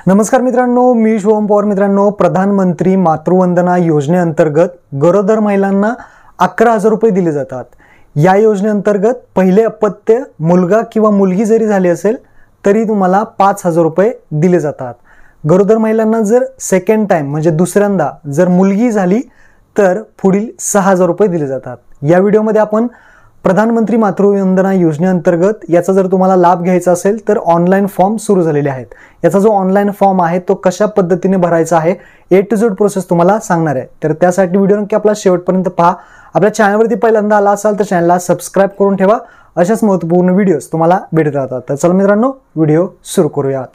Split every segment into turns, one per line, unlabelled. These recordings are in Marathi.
नमस्कार मित्रांनो, मी शुभम पवार. मित्रांनो, प्रधानमंत्री मातृवंदना योजनेअंतर्गत गरोदर महिलांना 11,000 रुपये दिले जातात. या योजनेअंतर्गत पहिले अपत्य मुलगा किंवा मुलगी जरी झाली असेल तरी तुम्हाला 5,000 रुपये दिले जातात. गरोदर महिलांना जर सेकंड टाइम म्हणजे दुसऱ्यांदा जर मुलगी झाली तर पुढील 6,000 रुपये दिले जातात. या व्हिडिओमध्ये आपण प्रधानमंत्री मातृवंदना योजनेअंतर्गत याचा जर तुम्हाला लाभ घ्यायचा असेल तर ऑनलाईन फॉर्म सुरू झालेले आहेत. याचा जो ऑनलाईन फॉर्म आहे तो कशा पद्धतीने भरायचा आहे ए टू झेड प्रोसेस तुम्हाला सांगणार आहे. तर त्यासाठी व्हिडिओ नक्की आपला शेवटपर्यंत पहा. आपल्या चॅनलवरती पहिल्यांदा आला असाल तर चॅनलला सबस्क्राईब करून ठेवा. अशाच महत्त्वपूर्ण व्हिडिओज तुम्हाला भेटत राहतात. तर चला मित्रांनो, व्हिडिओ सुरू करूया.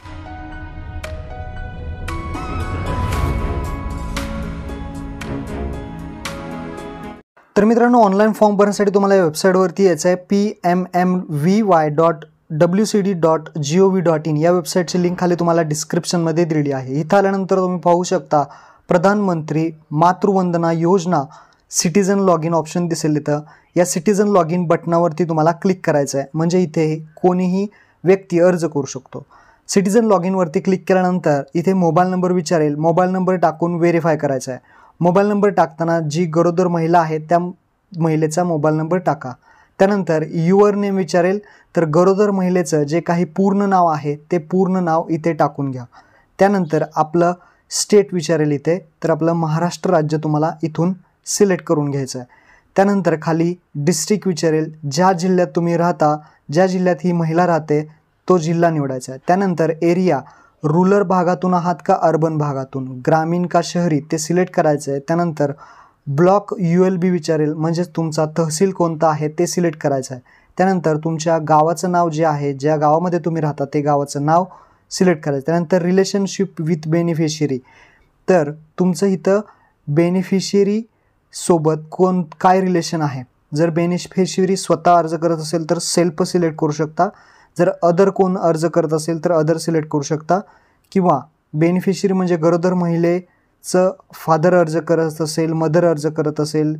तर मित्रांनो, ऑनलाईन फॉर्म भरण्यासाठी तुम्हाला या वेबसाईटवरती यायचं आहे. pmmvy.wcd.gov.in या वेबसाईटची लिंक खाली तुम्हाला डिस्क्रिप्शनमध्ये दिलेली आहे. इथं आल्यानंतर तुम्ही पाहू शकता प्रधानमंत्री मातृवंदना योजना सिटीजन लॉग इन ऑप्शन दिसेल. इथं या सिटीजन लॉग इन बटनावरती तुम्हाला क्लिक करायचं आहे. म्हणजे इथे कोणीही व्यक्ती अर्ज करू शकतो. सिटीजन लॉग इनवरती क्लिक केल्यानंतर इथे मोबाईल नंबर विचारेल. मोबाईल नंबर टाकून व्हेरीफाय करायचा आहे. मोबाईल नंबर टाकताना जी गरोदर महिला आहे त्या महिलेचा मोबाईल नंबर टाका. त्यानंतर युअर नेम विचारेल. तर गरोदर महिलेचं जे काही पूर्ण नाव आहे ते पूर्ण नाव इथे टाकून घ्या. त्यानंतर आपलं स्टेट विचारेल इथे. तर आपलं महाराष्ट्र राज्य तुम्हाला इथून सिलेक्ट करून घ्यायचं आहे. त्यानंतर खाली डिस्ट्रिक्ट विचारेल. ज्या जिल्ह्यात तुम्ही राहता, ज्या जिल्ह्यात ही महिला राहते तो जिल्हा निवडायचा आहे. त्यानंतर एरिया, रूरल भागातून आहात का अर्बन भागातून, ग्रामीण का शहरी ते सिलेक्ट करायचं आहे. त्यानंतर ब्लॉक ULB विचारेल. म्हणजेच तुमचा तहसील कोणता आहे ते सिलेक्ट करायचं आहे. त्यानंतर तुमच्या गावाचं नाव जे आहे, ज्या गावामध्ये तुम्ही राहता ते गावाचं नाव सिलेक्ट करायचं. त्यानंतर रिलेशनशिप विथ बेनिफिशियरी. तर तुमचं इथं बेनिफिशियरी सोबत काय रिलेशन आहे. जर बेनिफिशियरी स्वतः अर्ज करत असेल तर सेल्फ सिलेक्ट करू शकता. जर अदर कोण अर्ज करत असेल तर अदर सिलेक्ट करू शकता. किंवा बेनिफिशियरी म्हणजे गरोदर महिलेचं फादर अर्ज करत असेल, मदर अर्ज करत असेल,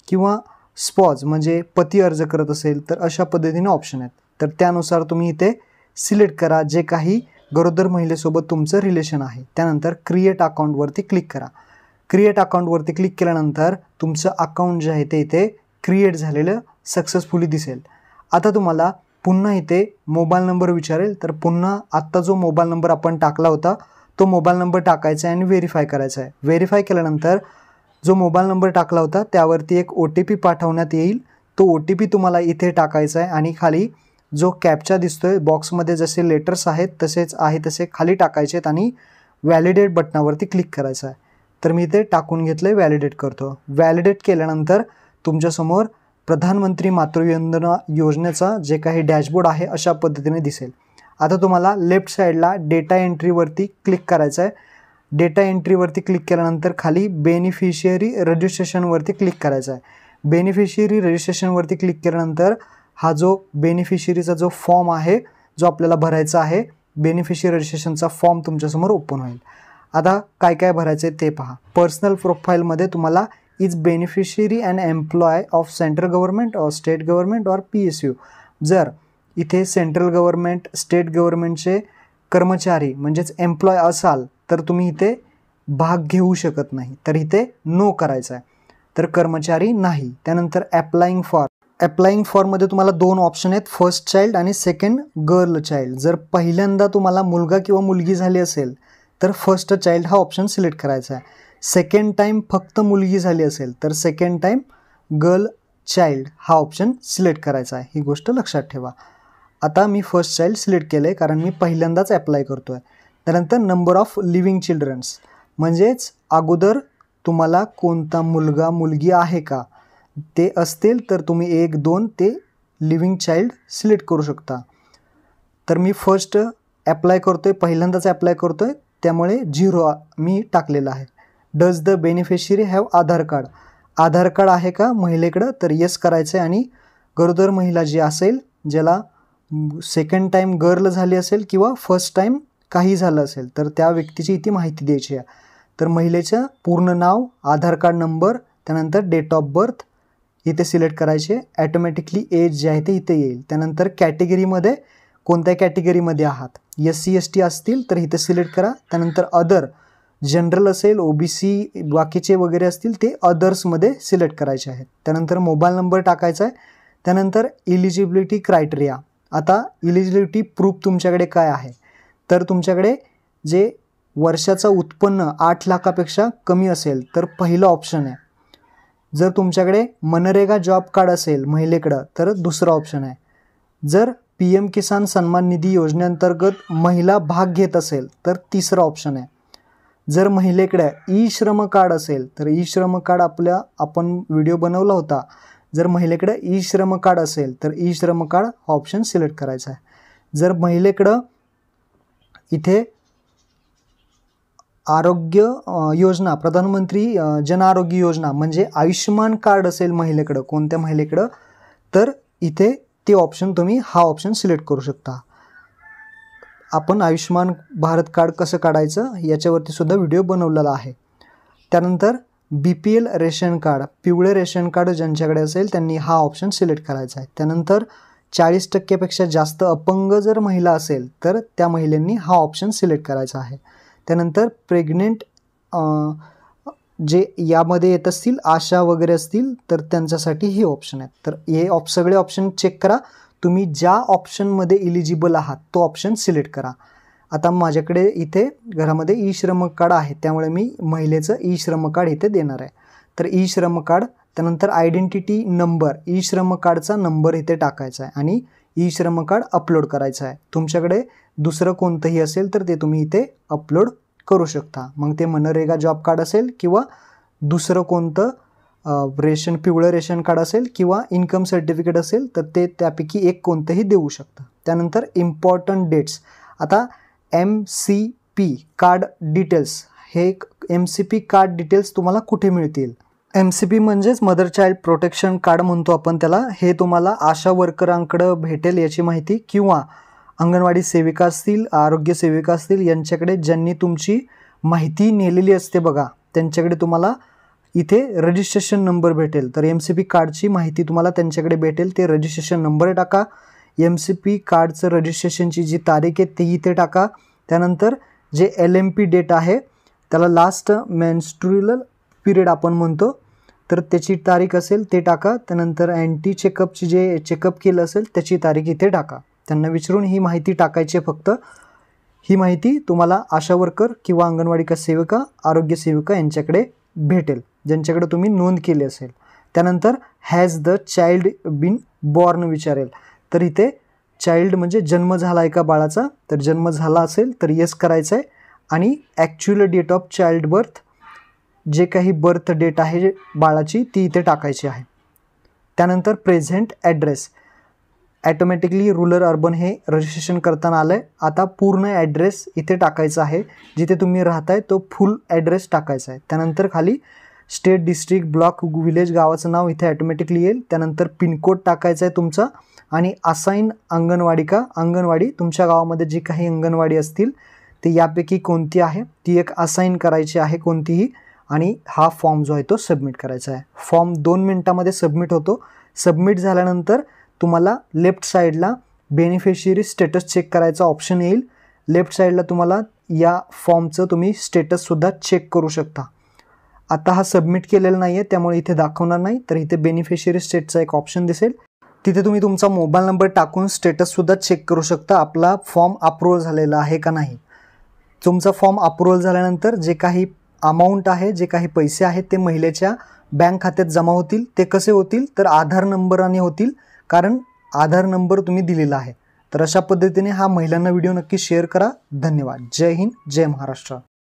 किंवा स्पॉज म्हणजे पती अर्ज करत असेल तर अशा पद्धतीने ऑप्शन आहेत. तर त्यानुसार तुम्ही इथे सिलेक्ट करा जे काही गरोदर महिलेसोबत तुमचं रिलेशन आहे. त्यानंतर क्रिएट अकाउंटवरती क्लिक करा. क्रिएट अकाउंटवरती क्लिक केल्यानंतर तुमचं अकाउंट जे आहे ते इथे क्रिएट झालेलं सक्सेसफुली दिसेल. आता तुम्हाला पुन्हा इथे मोबाईल नंबर विचारेल. तर पुन्हा आत्ता जो मोबाईल नंबर आपण टाकला होता तो मोबाईल नंबर टाकायचा आहे आणि व्हेरीफाय करायचा आहे. व्हेरीफाय केल्यानंतर जो मोबाईल नंबर टाकला होता त्यावरती एक OTP पाठवण्यात येईल. तो OTP तुम्हाला इथे टाकायचा आहे आणि खाली जो कॅप्चा दिसतोय बॉक्समध्ये जसे लेटर्स आहेत तसेच आहे तसे खाली टाकायचे आहेत आणि व्हॅलिडेट बटनावरती क्लिक करायचं आहे. तर मी इथे टाकून घेतलं, व्हॅलिडेट करतो. व्हॅलिडेट केल्यानंतर तुमच्यासमोर प्रधानमंत्री मातृवंदना योजनेचा जे काही डॅशबोर्ड आहे अशा पद्धतीने दिसेल. आता तुम्हाला लेफ्ट साईडला डेटा एंट्रीवरती क्लिक करायचं आहे. डेटा एंट्रीवरती क्लिक केल्यानंतर खाली बेनिफिशियरी रजिस्ट्रेशनवरती क्लिक करायचं आहे. बेनिफिशियरी रजिस्ट्रेशनवरती क्लिक केल्यानंतर हा जो बेनिफिशियरीचा जो फॉर्म आहे जो आपल्याला भरायचा आहे, बेनिफिशियरी रजिस्ट्रेशनचा फॉर्म तुमच्यासमोर ओपन होईल. आता काय काय भरायचं आहे ते पहा. पर्सनल प्रोफाईलमध्ये तुम्हाला is beneficiary and employ of central government और स्टेट गव्हर्नमेंट और PSU. जर इथे सेंट्रल गव्हर्नमेंट, स्टेट गव्हर्नमेंटचे कर्मचारी म्हणजेच एम्प्लॉय असाल तर तुम्ही इथे भाग घेऊ शकत नाही. तर इथे नो करायचं आहे. तर कर्मचारी नाही. त्यानंतर अप्लाइंग फॉरमध्ये तुम्हाला 2 ऑप्शन आहेत, फर्स्ट चाइल्ड आणि सेकंड गर्ल चाइल्ड. जर पहिल्यांदा तुम्हाला मुलगा किंवा मुलगी झाली असेल तर फर्स्ट चाइल्ड हा ऑप्शन सिलेक्ट करायचा आहे. सेकंड टाईम फक्त मुलगी झाली असेल तर सेकंड टाईम गर्ल चाइल्ड हा ऑप्शन सिलेक्ट करायचा आहे. ही गोष्ट लक्षात ठेवा. आता मी फर्स्ट चाइल्ड सिलेक्ट केलं आहे कारण मी पहिल्यांदाच अप्लाय करतो आहे. त्यानंतर नंबर ऑफ लिव्हिंग चिल्ड्रन्स म्हणजेच अगोदर तुम्हाला कोणता मुलगा मुलगी आहे का ते असतील तर तुम्ही 1, 2 ते लिव्हिंग चाइल्ड सिलेक्ट करू शकता. तर मी फर्स्ट अप्लाय करतो आहे, पहिल्यांदाच अप्लाय करतो आहे त्यामुळे 0 मी टाकलेलं आहे. Does the beneficiary have Aadhaar card. Aadhaar card आहे का महिलेकडं तर येस करायचं आहे. आणि गरोदर महिला जी असेल ज्याला सेकंड टाईम गर्ल झाली असेल किंवा फर्स्ट टाईम काही झालं असेल तर त्या व्यक्तीची इथे माहिती द्यायची आहे. तर महिलेचं पूर्ण नाव, आधार कार्ड नंबर, त्यानंतर डेट ऑफ बर्थ इथे सिलेक्ट करायचे. ॲटोमॅटिकली एज जे आहे ते इथे येईल. त्यानंतर कॅटेगरीमध्ये कोणत्या कॅटेगरीमध्ये आहात. SC ST असतील तर इथे सिलेक्ट करा. त्यानंतर अदर, जनरल असेल, OBC बाकीचे वगैरे असतील ते अदर्समध्ये सिलेक्ट करायचे आहेत. त्यानंतर मोबाईल नंबर टाकायचा आहे. त्यानंतर इलिजिबिलिटी क्रायटेरिया. आता इलिजिबिलिटी प्रूफ तुमच्याकडे काय आहे, तर तुमच्याकडे जे वर्षाचं उत्पन्न 8 लाखापेक्षा कमी असेल तर पहिलं ऑप्शन आहे. जर तुमच्याकडे मनरेगा जॉब कार्ड असेल महिलेकडं तर दुसरं ऑप्शन आहे. जर PM किसान सन्मान निधी योजनेअंतर्गत महिला भाग घेत असेल तर तिसरं ऑप्शन आहे. जर महिलेकडे ई श्रम कार्ड असेल तर ई श्रम कार्ड आपण व्हिडिओ बनवला होता. जर महिलेकडे ई श्रम कार्ड असेल तर ई श्रम कार्ड हा ऑप्शन सिलेक्ट करायचा आहे. जर महिलेकडं इथे आरोग्य योजना, प्रधानमंत्री जन आरोग्य योजना म्हणजे आयुष्यमान कार्ड असेल महिलेकडं, कोणत्या महिलेकडं, तर इथे ते ऑप्शन तुम्ही हा ऑप्शन सिलेक्ट करू शकता. आपण आयुष्यमान भारत कार्ड कसं काढायचं याच्यावरती सुद्धा व्हिडिओ बनवलेला आहे. त्यानंतर BPL रेशन कार्ड, पिवळे रेशन कार्ड ज्यांच्याकडे असेल त्यांनी हा ऑप्शन सिलेक्ट करायचा आहे. त्यानंतर 40% जास्त अपंग जर महिला असेल तर त्या महिलांनी हा ऑप्शन सिलेक्ट करायचा आहे. त्यानंतर प्रेग्नेंट जे यामध्ये येत असतील, आशा वगैरे असतील तर त्यांच्यासाठी हे ऑप्शन आहेत. तर हे सगळे ऑप्शन चेक करा. तुम्ही ज्या ऑप्शनमध्ये इलिजिबल आहात तो ऑप्शन सिलेक्ट करा. आता माझ्याकडे इथे घरामध्ये ई श्रम कार्ड आहे त्यामुळे मी महिलेचं ई श्रम कार्ड इथे देणार आहे. तर ई श्रम कार्ड, त्यानंतर आयडेंटिटी नंबर, ई श्रम कार्डचा नंबर इथे टाकायचा आहे आणि ई श्रम कार्ड अपलोड करायचं आहे. तुमच्याकडे दुसरं कोणतंही असेल तर ते तुम्ही इथे अपलोड करू शकता. मग ते मनरेगा जॉब कार्ड असेल किंवा दुसरं कोणतं पिवळं रेशन कार्ड असेल किंवा इन्कम सर्टिफिकेट असेल तर ते त्यापैकी एक कोणतंही देऊ शकतं. त्यानंतर इम्पॉर्टंट डेट्स. आता MCP कार्ड डिटेल्स, हे MCP कार्ड डिटेल्स तुम्हाला कुठे मिळतील. MCP म्हणजेच मदर चाइल्ड प्रोटेक्शन कार्ड म्हणतो आपण त्याला. हे तुम्हाला आशा वर्करांकडं भेटेल याची माहिती, किंवा अंगणवाडी सेविका असतील, आरोग्य सेविका असतील यांच्याकडे ज्यांनी तुमची माहिती नेलेली असते बघा, त्यांच्याकडे तुम्हाला इथे रजिस्ट्रेशन नंबर भेटेल. तर MCP कार्डची माहिती तुम्हाला त्यांच्याकडे भेटेल. ते रजिस्ट्रेशन नंबर टाका. MCP कार्डचं रजिस्ट्रेशनची जी तारीख आहे ती इथे टाका. त्यानंतर जे LMP डेट आहे त्याला लास्ट मेन्स्ट्रुअल पिरियड आपण म्हणतो, तर त्याची तारीख असेल ते टाका. त्यानंतर अँटी चेकअपची जे चेकअप केलं असेल त्याची तारीख इथे टाका. त्यांना विचारून ही माहिती टाकायची आहे फक्त. ही माहिती तुम्हाला आशा वर्कर किंवा अंगणवाडी सेविका, आरोग्य सेविका यांच्याकडे भेटेल ज्यांच्याकडे तुम्ही नोंद केली असेल. त्यानंतर has the child been born विचारेल. तर इथे चाइल्ड म्हणजे जन्म झाला आहे का बाळाचा, तर जन्म झाला असेल तर येस करायचं आहे. आणि actual date of child birth, जे काही बर्थ डेट आहे बाळाची ती इथे टाकायची आहे. त्यानंतर present address, automatically rural urban हे रजिस्ट्रेशन करताना आलं आहे. आता पूर्ण ॲड्रेस इथे टाकायचा आहे, जिथे तुम्ही राहताय तो फुल ॲड्रेस टाकायचा आहे. त्यानंतर खाली स्टेट, डिस्ट्रिक्ट, ब्लॉक, विलेज, गावाचं नाव इथे ॲटोमॅटिकली येईल. त्यानंतर पिनकोड टाकायचा आहे तुमचा आणि असाईन अंगणवाडी तुमच्या गावामध्ये जी काही अंगणवाडी असतील ते यापैकी कोणती आहे ती एक असाईन करायची आहे कोणतीही, आणि हा फॉर्म जो आहे तो सबमिट करायचा आहे. फॉर्म 2 मिनिटामध्ये सबमिट होतो. सबमिट झाल्यानंतर तुम्हाला लेफ्ट साईडला बेनिफिशियरी स्टेटस चेक करायचा ऑप्शन येईल. लेफ्ट साईडला तुम्हाला या फॉर्मचं तुम्ही स्टेटससुद्धा चेक करू शकता. आता हा सबमिट केलेला नाही आहे त्यामुळे इथे दाखवणार नाही, तर इथे बेनिफिशियरी स्टेटचा एक ऑप्शन दिसेल. तिथे तुम्ही तुमचा मोबाईल नंबर टाकून स्टेटससुद्धा चेक करू शकता आपला फॉर्म अप्रूव्हल झालेला आहे का नाही. तुमचा फॉर्म अप्रूव्हल झाल्यानंतर जे काही अमाऊंट आहे, जे काही पैसे आहेत ते महिलेच्या बँक खात्यात जमा होतील. ते कसे होतील, तर आधार नंबराने होतील, कारण आधार नंबर तुम्ही दिलेला आहे. तर अशा पद्धतीने हा महिलांना व्हिडिओ नक्की शेअर करा. धन्यवाद. जय हिंद, जय महाराष्ट्र.